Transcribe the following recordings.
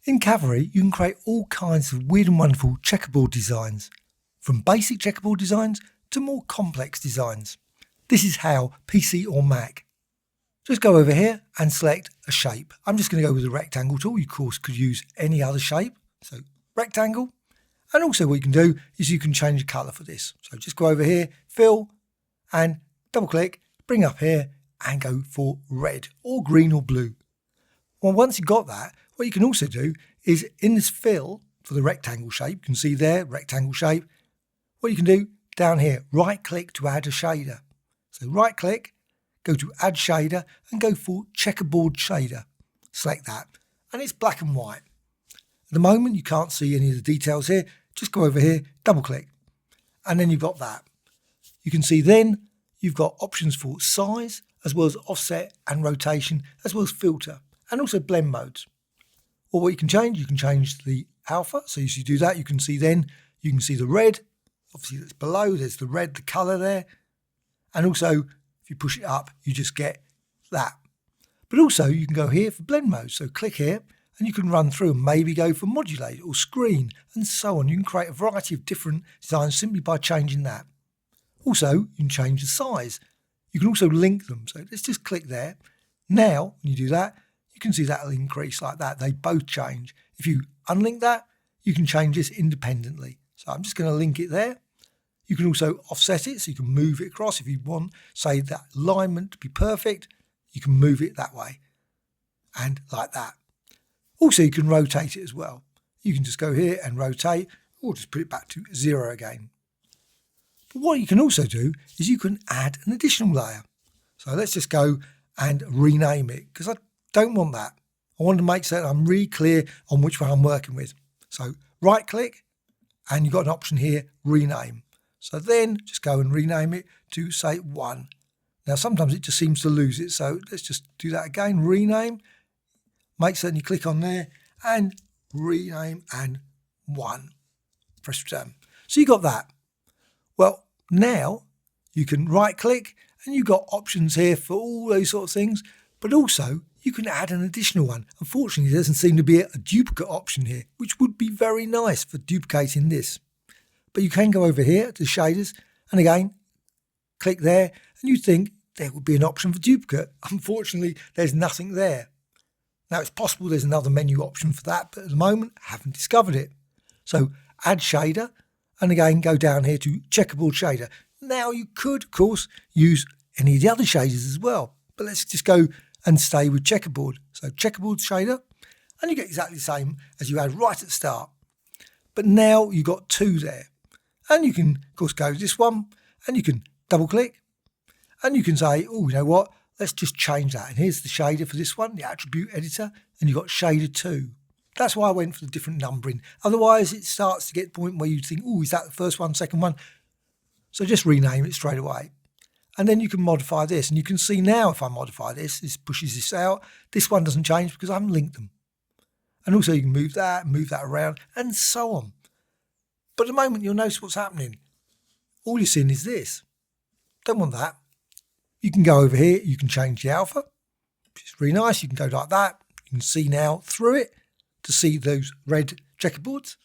In CAVALRY, you can create all kinds of weird and wonderful checkerboard designs, from basic checkerboard designs to more complex designs. This is how PC or Mac. Just go over here and select a shape. I'm just going to go with the rectangle tool. You of course could use any other shape. So rectangle. And also what you can do is you can change the colour for this. So just go over here, fill, and double click, bring up here and go for red or green or blue. Well, once you've got that, what you can also do is in this fill for the rectangle shape, you can see there, rectangle shape, what you can do down here, right click to add a shader. So right click, go to add shader and go for checkerboard shader. Select that and it's black and white. At the moment you can't see any of the details here, just go over here, double click and then you've got that. You can see then you've got options for size as well as offset and rotation as well as filter and also blend modes. Or what you can change the alpha. So as you do that, you can see the red, obviously that's below, there's the red, the colour there. And also if you push it up, you just get that. But also you can go here for blend mode. So click here and you can run through and maybe go for modulate or screen and so on. You can create a variety of different designs simply by changing that. Also, you can change the size. You can also link them. So let's just click there. Now, when you do that, you can see that will increase like that. They both change. If you unlink that, you can change this independently. So I'm just going to link it there. You can also offset it, so you can move it across. If you want, say, that alignment to be perfect, you can move it that way and like that. Also, you can rotate it as well. You can just go here and rotate or just put it back to 0 again. But what you can also do is you can add an additional layer. So let's just go and rename it because I don't want that. I want to make certain I'm really clear on which one I'm working with. So right click and you've got an option here, rename. So then just go and rename it to say 1. Now sometimes it just seems to lose it. So let's just do that again, rename, make certain you click on there and rename and 1. Press return. So you got that. Well, now you can right click and you've got options here for all those sort of things, but also you can add an additional one. Unfortunately, there doesn't seem to be a duplicate option here, which would be very nice for duplicating this. But you can go over here to shaders and again, click there and you think there would be an option for duplicate. Unfortunately, there's nothing there. Now it's possible there's another menu option for that, but at the moment, I haven't discovered it. So add shader and again, go down here to checkerboard shader. Now you could, of course, use any of the other shaders as well, but let's just go and stay with checkerboard. So checkerboard shader, and you get exactly the same as you had right at the start. But now you've got 2 there. And you can, of course, go to this one and you can double click and you can say, oh, you know what, let's just change that. And here's the shader for this one, the attribute editor, and you've got shader 2. That's why I went for the different numbering. Otherwise, it starts to get to the point where you think, oh, is that the first one, second one? So just rename it straight away. And then you can modify this. And you can see now if I modify this, this pushes this out. This one doesn't change because I haven't linked them. And also you can move that around, and so on. But at the moment, you'll notice what's happening. All you're seeing is this. Don't want that. You can go over here. You can change the alpha, which is really nice. You can go like that. You can see now through it to see those red checkerboards.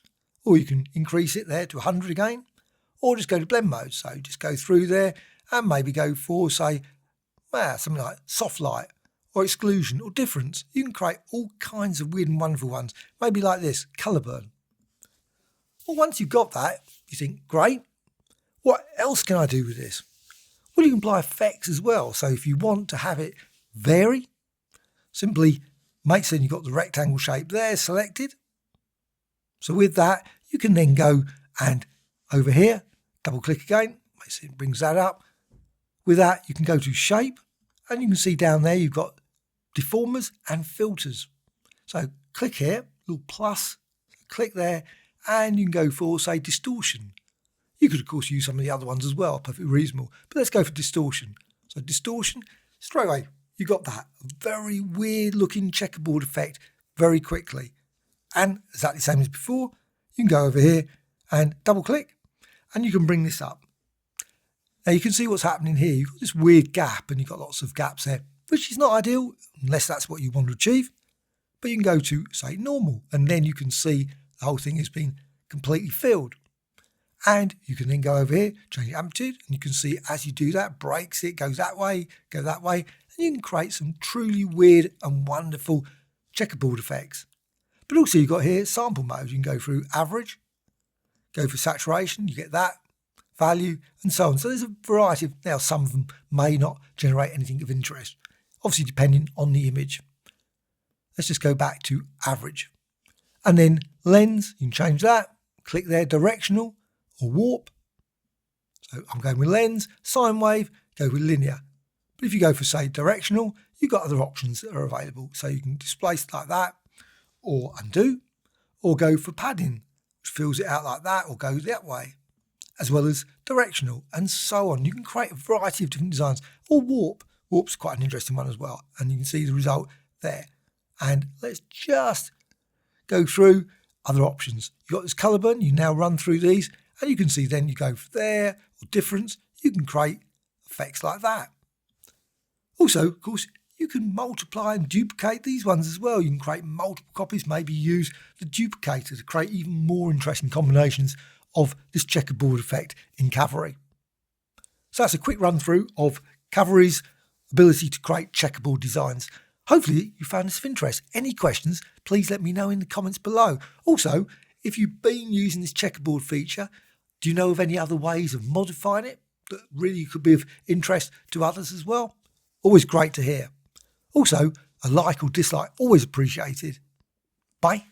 Or you can increase it there to 100 again. Or just go to blend mode. So just go through there and maybe go for, say, something like soft light or exclusion or difference. You can create all kinds of weird and wonderful ones. Maybe like this, colour burn. Well, once you've got that, you think, great, what else can I do with this? Well, you can apply effects as well. So if you want to have it vary, simply make certain you've got the rectangle shape there selected. So with that, you can then go and over here, double click again, make certain it brings that up. With that, you can go to shape and you can see down there you've got deformers and filters. So click here, little plus, click there, and you can go for, say, distortion. You could, of course, use some of the other ones as well, perfectly reasonable. But let's go for distortion. So distortion, straight away, you got that. A very weird-looking checkerboard effect very quickly. And exactly the same as before, you can go over here and double-click, and you can bring this up. Now, you can see what's happening here. You've got this weird gap, and you've got lots of gaps there, which is not ideal, unless that's what you want to achieve. but you can go to, say, normal, and then you can see the whole thing has been completely filled. And you can then go over here, change the amplitude, and you can see as you do that, breaks it, goes that way, and you can create some truly weird and wonderful checkerboard effects. But also you've got here sample mode. You can go through average, go for saturation, you get that value, and so on. So there's a variety of, now some of them may not generate anything of interest, obviously depending on the image. Let's just go back to average. And then lens, you can change that, click there, directional or warp. So I'm going with lens, sine wave, go with linear. But if you go for, say, directional, you've got other options that are available. So you can displace like that, or undo, or go for padding, which fills it out like that, or go that way, as well as directional, and so on. You can create a variety of different designs, or warp. Warp's quite an interesting one as well, and you can see the result there. And let's just go through other options. You've got this colour burn, you now run through these, and you can see then you go for there, or difference, you can create effects like that. Also, of course, you can multiply and duplicate these ones as well. You can create multiple copies, maybe use the duplicator to create even more interesting combinations of this checkerboard effect in CAVALRY. So that's a quick run through of CAVALRY's ability to create checkerboard designs. Hopefully you found this of interest. Any questions, please let me know in the comments below. Also, if you've been using this checkerboard feature, do you know of any other ways of modifying it that really could be of interest to others as well? Always great to hear. Also, a like or dislike, always appreciated. Bye.